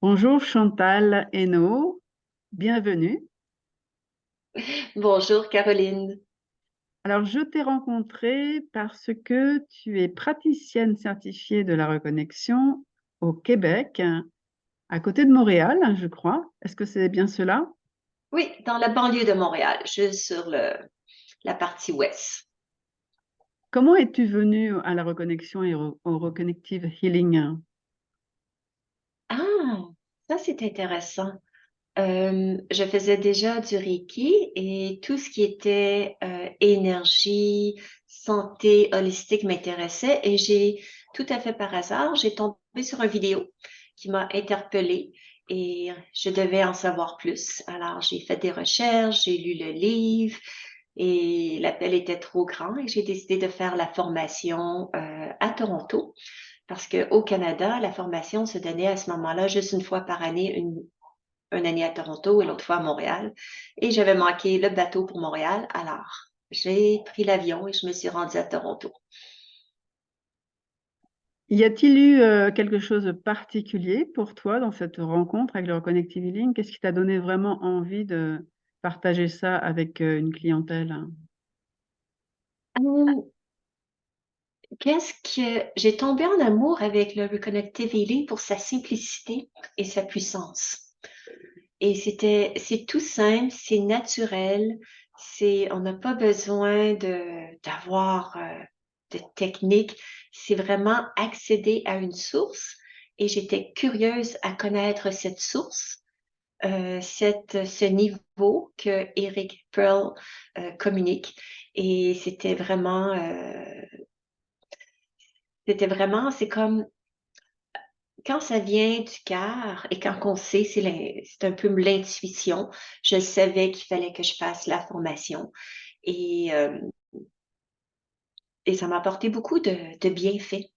Bonjour Chantal Hainaut, bienvenue. Bonjour Caroline. Alors, je t'ai rencontré parce que tu es praticienne certifiée de la reconnexion au Québec, à côté de Montréal, je crois. Est-ce que c'est bien cela? Oui, dans la banlieue de Montréal, juste sur la partie ouest. Comment es-tu venue à la reconnexion et au Reconnective Healing? Ah, ça c'est intéressant. Je faisais déjà du Reiki et tout ce qui était énergie, santé holistique m'intéressait et j'ai tout à fait par hasard, j'ai tombé sur une vidéo qui m'a interpellée et je devais en savoir plus. Alors j'ai fait des recherches, j'ai lu le livre et l'appel était trop grand et j'ai décidé de faire la formation à Toronto parce qu'au Canada, la formation se donnait à ce moment-là juste une fois par année, une année à Toronto et l'autre fois à Montréal. Et j'avais manqué le bateau pour Montréal. Alors, j'ai pris l'avion et je me suis rendue à Toronto. Y a-t-il eu quelque chose de particulier pour toi dans cette rencontre avec le Reconnective Healing? Qu'est-ce qui t'a donné vraiment envie de partager ça avec une clientèle? Hum, Qu'est-ce que j'ai tombé en amour avec le Reconnective Healing pour sa simplicité et sa puissance. Et c'est tout simple, c'est naturel, on n'a pas besoin d'avoir de technique. C'est vraiment accéder à une source. Et j'étais curieuse à connaître cette source, ce niveau que Eric Pearl communique. Et c'est comme quand ça vient du cœur et quand on sait, c'est un peu l'intuition. Je savais qu'il fallait que je fasse la formation et, euh, et ça m'a apporté beaucoup de bienfaits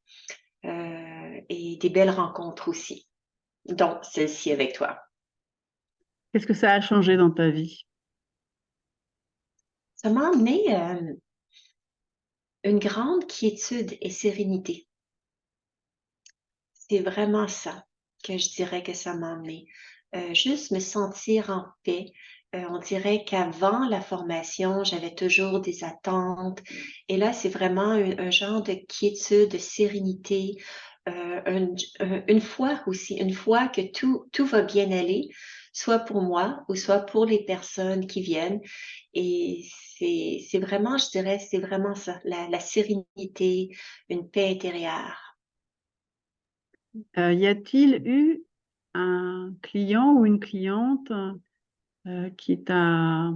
et des belles rencontres aussi, dont celle-ci avec toi. Qu'est-ce que ça a changé dans ta vie? Ça m'a emmené une grande quiétude et sérénité. C'est vraiment ça que je dirais que ça m'a emmené. Juste me sentir en paix. On dirait qu'avant la formation, j'avais toujours des attentes. Et là, c'est vraiment un genre de quiétude, de sérénité. Une fois aussi, une fois que tout va bien aller, soit pour moi ou soit pour les personnes qui viennent. Et c'est vraiment, je dirais, c'est vraiment ça, la sérénité, une paix intérieure. Y a-t-il eu un client ou une cliente qui t'a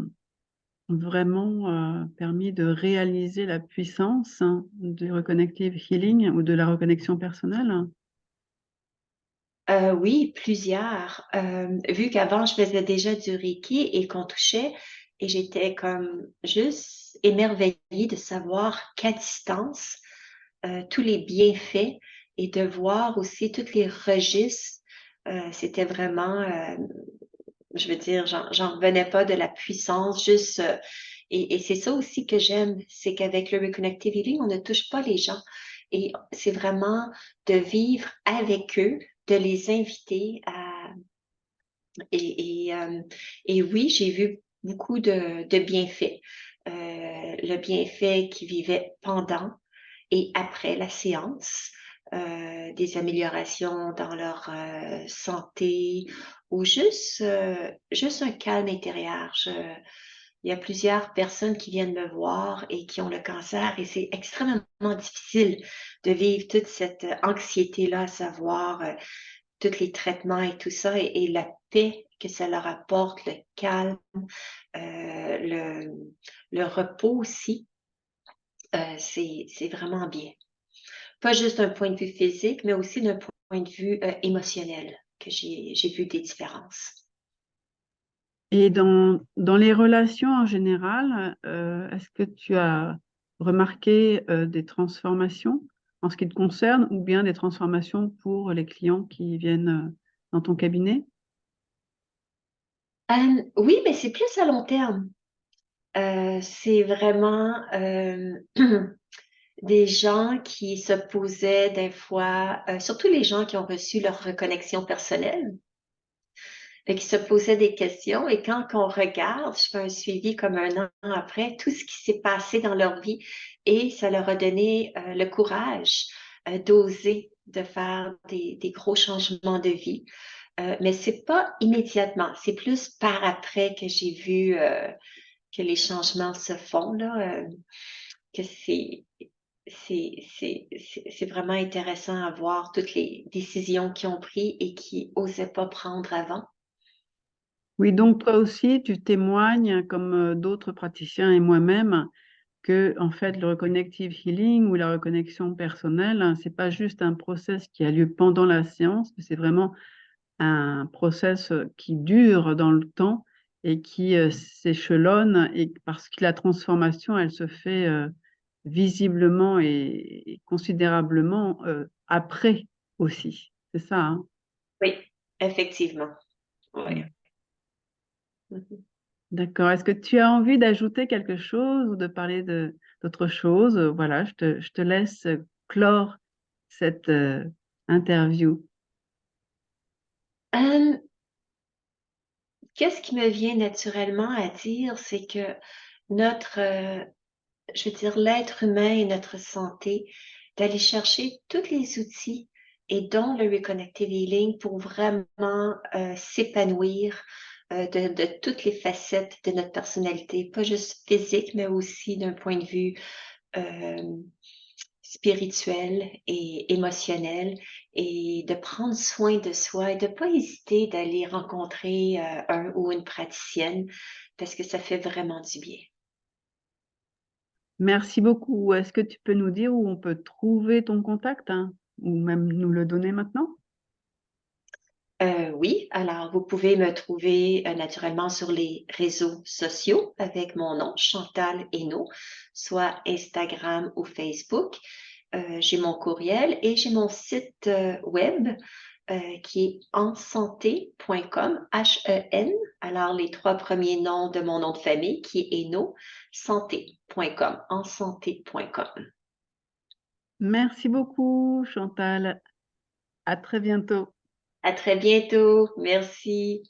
vraiment permis de réaliser la puissance du Reconnective Healing ou de la reconnexion personnelle? Oui, plusieurs. Vu qu'avant, je faisais déjà du Reiki et qu'on touchait, et j'étais comme juste émerveillée de savoir qu'à distance, tous les bienfaits et de voir aussi tous les registres, c'était vraiment, je veux dire, j'en revenais pas de la puissance, juste, et c'est ça aussi que j'aime, c'est qu'avec le Reconnective Healing, on ne touche pas les gens. Et c'est vraiment de vivre avec eux, de les inviter à... Et, et, euh, et oui, j'ai vu beaucoup de bienfaits. Le bienfait qui vivait pendant et après la séance, des améliorations dans leur santé ou juste un calme intérieur. Il y a plusieurs personnes qui viennent me voir et qui ont le cancer et c'est extrêmement difficile de vivre toute cette anxiété-là, à savoir tous les traitements et tout ça et la paix que ça leur apporte, le calme, euh, le, le repos aussi, c'est vraiment bien. Pas juste d'un point de vue physique, mais aussi d'un point de vue émotionnel, que j'ai vu des différences. Et dans les relations en général, est-ce que tu as remarqué des transformations en ce qui te concerne ou bien des transformations pour les clients qui viennent dans ton cabinet? Oui, mais c'est plus à long terme. C'est vraiment des gens qui se posaient des fois, surtout les gens qui ont reçu leur reconnexion personnelle. et qui se posait des questions. Et quand on regarde, je fais un suivi comme un an après, tout ce qui s'est passé dans leur vie et ça leur a donné le courage d'oser de faire des gros changements de vie. Mais c'est pas immédiatement, c'est plus par après que j'ai vu que les changements se font, là, que c'est vraiment intéressant à voir toutes les décisions qu'ils ont prises et qu'ils n'osaient pas prendre avant. Oui, donc toi aussi, tu témoignes, comme d'autres praticiens et moi-même, que en fait, le reconnective healing ou la reconnexion personnelle, hein, c'est pas juste un process qui a lieu pendant la séance, mais c'est vraiment un process qui dure dans le temps et qui s'échelonne et parce que la transformation, elle se fait visiblement et considérablement après aussi. C'est ça, hein? Oui, effectivement. Oui. Mm. Mhm. D'accord. Est-ce que tu as envie d'ajouter quelque chose ou de parler d'autre chose? Voilà, je te laisse clore cette interview. Euh, Qu'est-ce qui me vient naturellement à dire, c'est que notre, je veux dire, l'être humain et notre santé, d'aller chercher tous les outils et dont le Reconnected Healing pour vraiment s'épanouir de toutes les facettes de notre personnalité, pas juste physique, mais aussi d'un point de vue euh, spirituel et émotionnel, et de prendre soin de soi et de ne pas hésiter d'aller rencontrer un ou une praticienne parce que ça fait vraiment du bien. Merci beaucoup. Est-ce que tu peux nous dire où on peut trouver ton contact, hein, ou même nous le donner maintenant? Oui, alors vous pouvez me trouver naturellement sur les réseaux sociaux avec mon nom, Chantal Hainaut, soit Instagram ou Facebook. J'ai mon courriel et j'ai mon site web qui est ensanté.com, H-E-N, alors les trois premiers noms de mon nom de famille qui est Hainaut, santé.com, ensanté.com. Merci beaucoup, Chantal. À très bientôt. À très bientôt. Merci.